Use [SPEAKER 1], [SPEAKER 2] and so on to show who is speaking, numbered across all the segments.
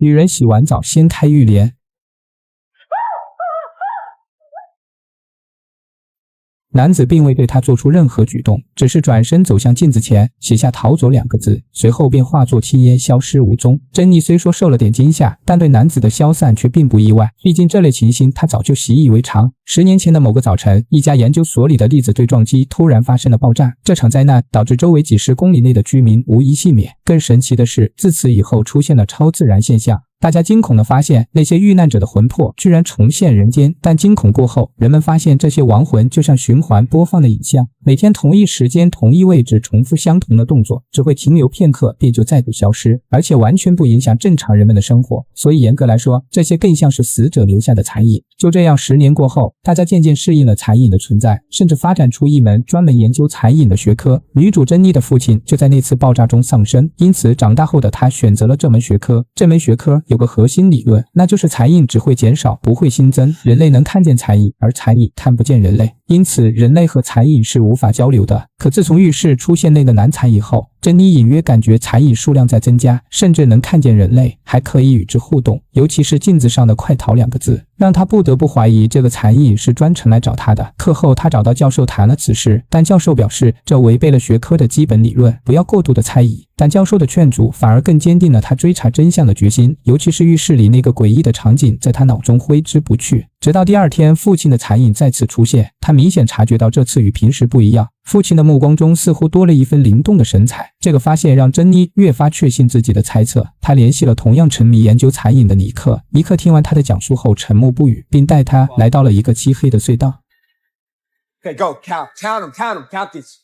[SPEAKER 1] 女人洗完澡掀开浴帘。男子并未对她做出任何举动，只是转身走向镜子前，写下逃走2个字，随后便化作青烟消失无踪。珍妮虽说受了点惊吓，但对男子的消散却并不意外，毕竟这类情形她早就习以为常。10年前的某个早晨，一家研究所里的粒子对撞机突然发生了爆炸，这场灾难导致周围几十公里内的居民无一幸免。更神奇的是，自此以后出现了超自然现象。大家惊恐地发现，那些遇难者的魂魄居然重现人间，但惊恐过后，人们发现这些亡魂就像循环播放的影像，每天同一时间同一位置重复相同的动作，只会停留片刻便就再度消失，而且完全不影响正常人们的生活。所以严格来说，这些更像是死者留下的残影。就这样10年过后，大家渐渐适应了残影的存在，甚至发展出一门专门研究残影的学科。女主珍妮的父亲就在那次爆炸中丧生，因此长大后的她选择了这门学科。这门学科有个核心理论，那就是残影只会减少，不会新增。人类能看见残影，而残影看不见人类，因此人类和残影是无法交流的。可自从浴室出现那个男残以后，珍妮隐约感觉残影数量在增加，甚至能看见人类，还可以与之互动。尤其是镜子上的快逃2个字，让她不得不怀疑这个残影是专程来找她的。课后她找到教授谈了此事，但教授表示这违背了学科的基本理论，不要过度的猜疑。但教授的劝阻反而更坚定了他追查真相的决心，尤其是浴室里那个诡异的场景在他脑中挥之不去。直到第2天，父亲的残影再次出现，他明显察觉到这次与平时不一样，父亲的目光中似乎多了一分灵动的神采。这个发现让珍妮越发确信自己的猜测，他联系了同样沉迷研究残影的尼克。尼克听完他的讲述后沉默不语，并带他来到了一个漆黑的隧道。
[SPEAKER 2] Okay, go, count them, count these.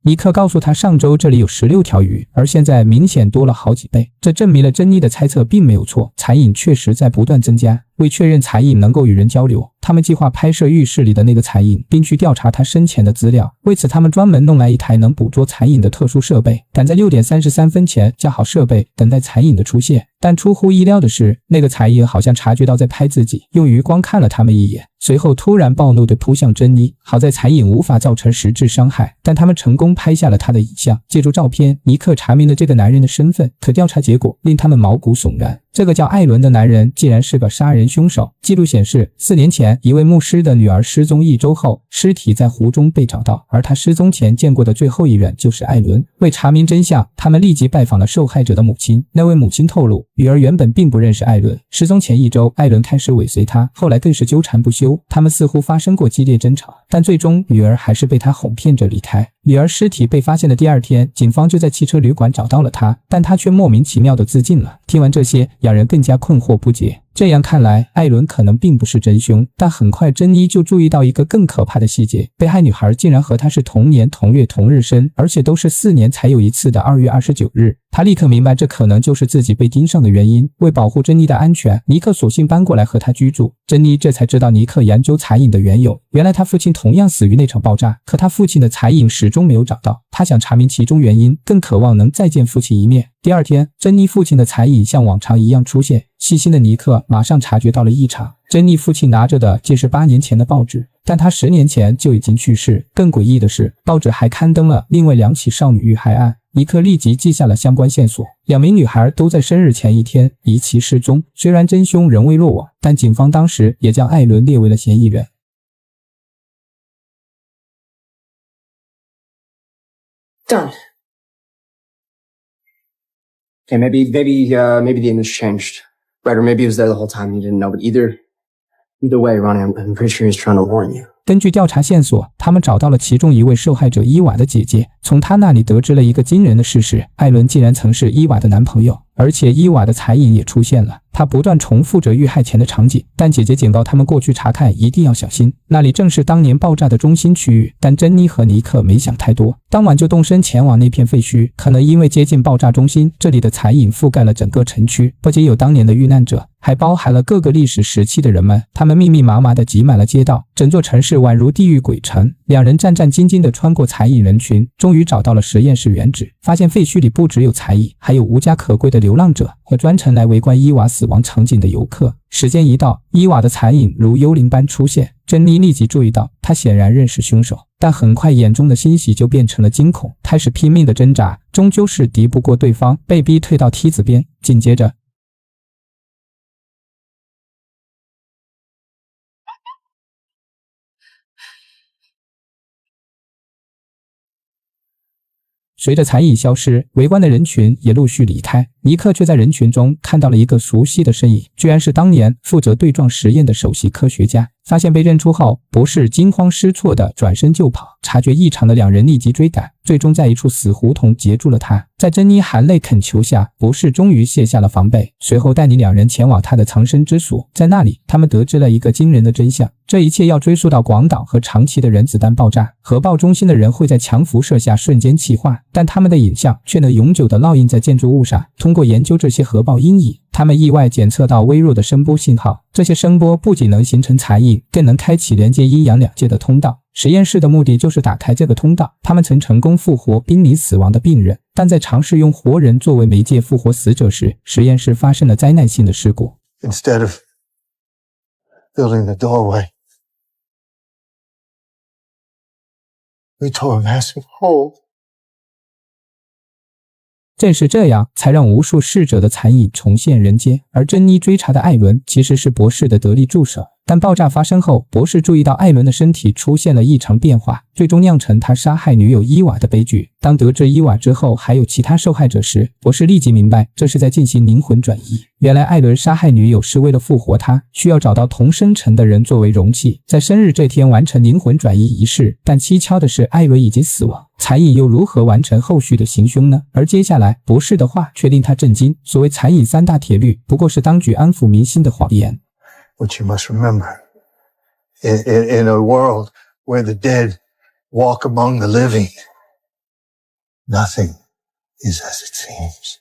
[SPEAKER 1] 尼克告诉他，上周这里有16条鱼，而现在明显多了好几倍，这证明了珍妮的猜测并没有错，残影确实在不断增加。为确认残影能够与人交流，他们计划拍摄浴室里的那个残影，并去调查他生前的资料。为此，他们专门弄来一台能捕捉残影的特殊设备，赶在6点33分前架好设备，等待残影的出现。但出乎意料的是，那个残影好像察觉到在拍自己，用余光看了他们一眼，随后突然暴怒地扑向珍妮。好在残影无法造成实质伤害，但他们成功拍下了他的影像。借助照片，尼克查明了这个男人的身份，可调查结果令他们毛骨悚然。这个叫艾伦的男人竟然是个杀人凶手。记录显示，4年前一位牧师的女儿失踪1周后，尸体在湖中被找到，而他失踪前见过的最后一人就是艾伦。为查明真相，他们立即拜访了受害者的母亲。那位母亲透露，女儿原本并不认识艾伦，失踪前1周，艾伦开始尾随她，后来更是纠缠不休。他们似乎发生过激烈争吵，但最终女儿还是被他哄骗着离开。女儿尸体被发现的第2天，警方就在汽车旅馆找到了她，但她却莫名其妙地自尽了。听完这些，让人更加困惑不解。这样看来，艾伦可能并不是真凶，但很快珍妮就注意到一个更可怕的细节，被害女孩竟然和她是同年同月同日生，而且都是4年才有一次的2月29日。她立刻明白这可能就是自己被盯上的原因。为保护珍妮的安全，尼克索性搬过来和她居住。珍妮这才知道尼克研究残影的缘由，原来他父亲同样死于那场爆炸，可他父亲的残影始终没有找到。他想查明其中原因，更渴望能再见父亲一面。第2天，珍妮父亲的残影像往常一样出现，细心的尼克马上察觉到了异常。珍妮父亲拿着的竟是8年前的报纸，但他10年前就已经去世。更诡异的是，报纸还刊登了另外2起少女遇害案。尼克立即记下了相关线索，2名女孩都在生日前1天离奇失踪。虽然真凶仍未落网，但警方当时也将艾伦列为了嫌疑人。
[SPEAKER 2] Done. Okay, maybe the image changed. Right, or maybe it was there the whole time and you didn't know. But either way, Ronnie, I'm pretty sure he's trying to warn you.
[SPEAKER 1] 根据调查线索，他们找到了其中一位受害者伊娃的姐姐，从她那里得知了一个惊人的事实：艾伦竟然曾是伊娃的男朋友，而且伊娃的残影也出现了。他不断重复着遇害前的场景，但姐姐警告他们过去查看一定要小心，那里正是当年爆炸的中心区域。但珍妮和尼克没想太多，当晚就动身前往那片废墟。可能因为接近爆炸中心，这里的残影覆盖了整个城区，不仅有当年的遇难者，还包含了各个历史时期的人们。他们密密麻麻地挤满了街道，整座城市宛如地狱鬼城。2人战战兢兢地穿过残影人群，终于找到了实验室原址。发现废墟里不只有残影，还有无家可归的流浪者和专程来围观伊娃死亡场景的游客。时间一到，伊娃的残影如幽灵般出现，珍妮立即注意到，他显然认识凶手，但很快眼中的欣喜就变成了惊恐，开始拼命的挣扎，终究是敌不过对方，被逼退到梯子边。紧接着，随着残影消失，围观的人群也陆续离开。尼克却在人群中看到了一个熟悉的身影，居然是当年负责对撞实验的首席科学家。发现被认出后，博士惊慌失措地转身就跑，察觉异常的两人立即追赶，最终在一处死胡同截住了他。在珍妮含泪恳求下，博士终于卸下了防备，随后带领两人前往他的藏身之所。在那里，他们得知了一个惊人的真相，这一切要追溯到广岛和长崎的原子弹爆炸。核爆中心的人会在强辐射下瞬间气化，但他们的影像却能永久地烙印在建筑物上。通过研究这些核爆阴影，他们意外检测到微弱的声波信号，这些声波不仅能形成残影，更能开启连接阴阳两界的通道。实验室的目的就是打开这个通道。他们曾成功复活濒临死亡的病人，但在尝试用活人作为媒介复活死者时，实验室发生了灾难性的事故。
[SPEAKER 3] Instead of building the doorway, we tore a massive hole.
[SPEAKER 1] 正是这样，才让无数逝者的残影重现人间。而珍妮追查的艾伦其实是博士的得力助手，但爆炸发生后，博士注意到艾伦的身体出现了异常变化，最终酿成他杀害女友伊娃的悲剧。当得知伊娃之后还有其他受害者时，博士立即明白这是在进行灵魂转移。原来艾伦杀害女友是为了复活她，需要找到同生辰的人作为容器，在生日这天完成灵魂转移仪式。但蹊跷的是，艾伦已经死亡，残影又如何完成后续的行凶呢？而接下来博士的话却令他震惊，所谓残影三大铁律不过是当局安抚民心的谎言。
[SPEAKER 3] What you must remember, in a world where the dead walk among the living, nothing is as it seems.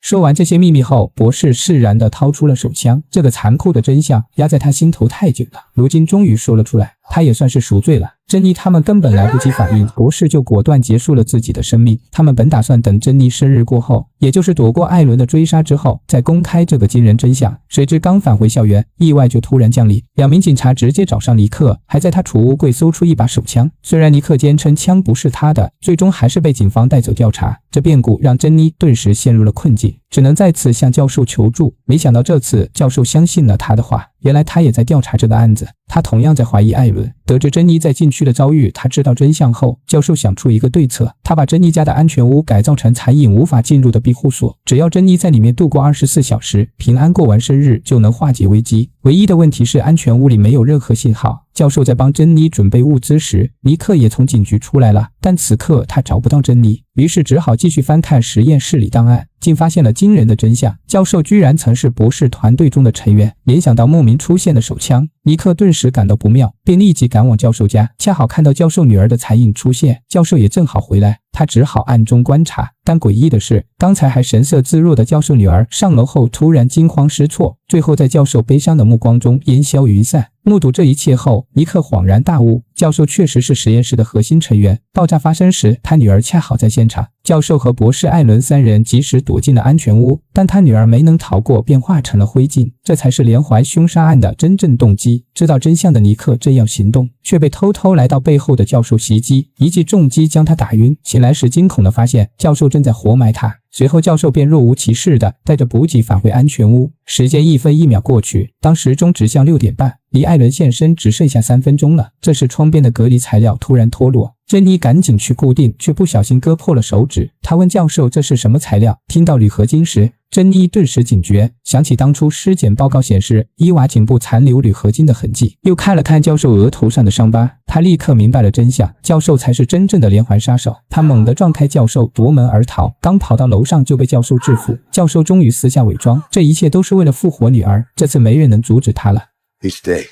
[SPEAKER 1] 说完这些秘密后，博士释然地掏出了手枪。这个残酷的真相压在他心头太久了，如今终于说了出来，他也算是赎罪了。珍妮他们根本来不及反应，博士就果断结束了自己的生命。他们本打算等珍妮生日过后，也就是躲过艾伦的追杀之后，再公开这个惊人真相。谁知刚返回校园，意外就突然降临。两名警察直接找上尼克，还在他储物柜搜出一把手枪。虽然尼克坚称枪不是他的，最终还是被警方带走调查。这变故让珍妮顿时陷入了困境，只能再次向教授求助。没想到这次教授相信了他的话，原来他也在调查这个案子。他同样在怀疑艾伦。得知珍妮在禁区的遭遇，他知道真相后，教授想出一个对策。他把珍妮家的安全屋改造成残影无法进入的庇护所，只要珍妮在里面度过24小时，平安过完生日，就能化解危机。唯一的问题是安全屋里没有任何信号。教授在帮珍妮准备物资时，尼克也从警局出来了，但此刻他找不到珍妮，于是只好继续翻看实验室里档案，竟发现了惊人的真相。教授居然曾是博士团队中的成员。联想到莫名出现的手枪，尼克顿时感到不妙，便立即赶往教授家，恰好看到教授女儿的残影出现，教授也正好回来，他只好暗中观察。但诡异的是，刚才还神色自若的教授女儿上楼后突然惊慌失措，最后在教授悲伤的目光中烟消云散。目睹这一切后，尼克恍然大悟，教授确实是实验室的核心成员。爆炸发生时，他女儿恰好在现场。教授和博士艾伦三人及时躲进了安全屋，但他女儿没能逃过，便化成了灰烬。这才是连环凶杀案的真正动机。知道真相的尼克正要行动，却被偷偷来到背后的教授袭击，一记重击将他打晕。醒来时惊恐地发现教授正在活埋他。随后教授便若无其事地带着补给返回安全屋。时间1分1秒过去，当时钟指向6点半，离艾伦现身只剩下3分钟了。这时窗边的隔离材料突然脱落，珍妮赶紧去固定，却不小心割破了手指。她问教授这是什么材料，听到铝合金时，珍妮顿时警觉，想起当初尸检报告显示伊娃颈部残留铝合金的痕迹，又看了看教授额头上的伤疤，她立刻明白了真相，教授才是真正的连环杀手。她猛地撞开教授，夺门而逃，刚跑到楼上就被教授制服。教授终于撕下伪装，这一切都是为了复活女儿，这次没人能阻止他了。
[SPEAKER 4] Each day,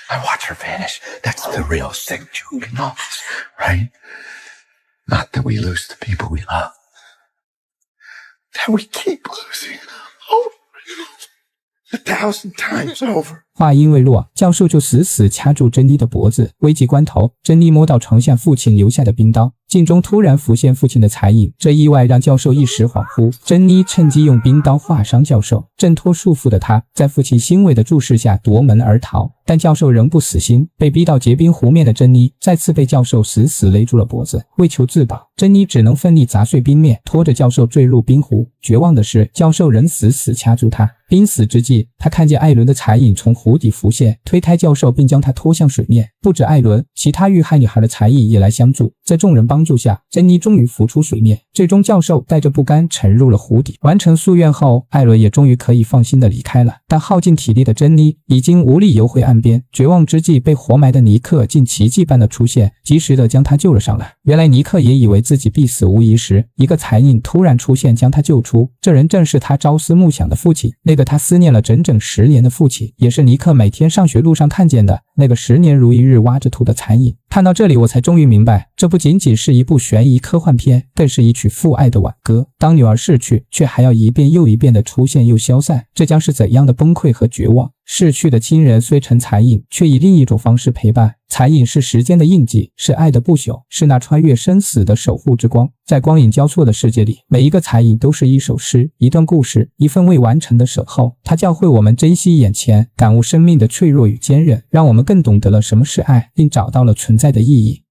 [SPEAKER 4] I watch her vanish. That's the real thing, you know, right? Not that we lose the people we love. That we keep losing over 1,000 times over.
[SPEAKER 1] 话音未落，教授就死死掐住珍妮的脖子。危急关头，珍妮摸到床下父亲留下的冰刀，镜中突然浮现父亲的残影，这意外让教授一时恍惚。珍妮趁机用冰刀划伤教授，挣脱束缚的他在父亲欣慰的注视下夺门而逃，但教授仍不死心。被逼到结冰湖面的珍妮再次被教授死死勒住了脖子，为求自保，珍妮只能奋力砸碎冰面，拖着教授坠入冰湖。绝望的是，教授仍死死掐住他。濒死之际，他看见艾伦的残影从湖底浮现，推开教授并将他拖向水面。不止艾伦，其他遇害女孩的残影也来相助。在众人帮助下，珍妮终于浮出水面。最终，教授带着不甘沉入了湖底。完成夙愿后，艾伦也终于可以放心的离开了。但耗尽体力的珍妮已经无力游回岸边。绝望之际，被活埋的尼克竟奇迹般的出现，及时的将他救了上来。原来尼克也以为自己必死无疑时，一个残影突然出现，将他救出。这人正是他朝思暮想的父亲，那个他思念了整整10年的父亲，也是尼克每天上学路上看见的那个10年如一日挖着土的残影。看到这里，我才终于明白，这不仅仅是一部悬疑科幻片，更是一曲父爱的挽歌。当女儿逝去，却还要一遍又一遍的出现又消散，这将是怎样的崩溃和绝望？逝去的亲人虽成残影，却以另一种方式陪伴。残影是时间的印记，是爱的不朽，是那穿越生死的守护之光。在光影交错的世界里，每一个残影都是一首诗，一段故事，一份未完成的守候。它教会我们珍惜眼前，感悟生命的脆弱与坚韧，让我们更懂得了什么是爱，并找到了存在的意义。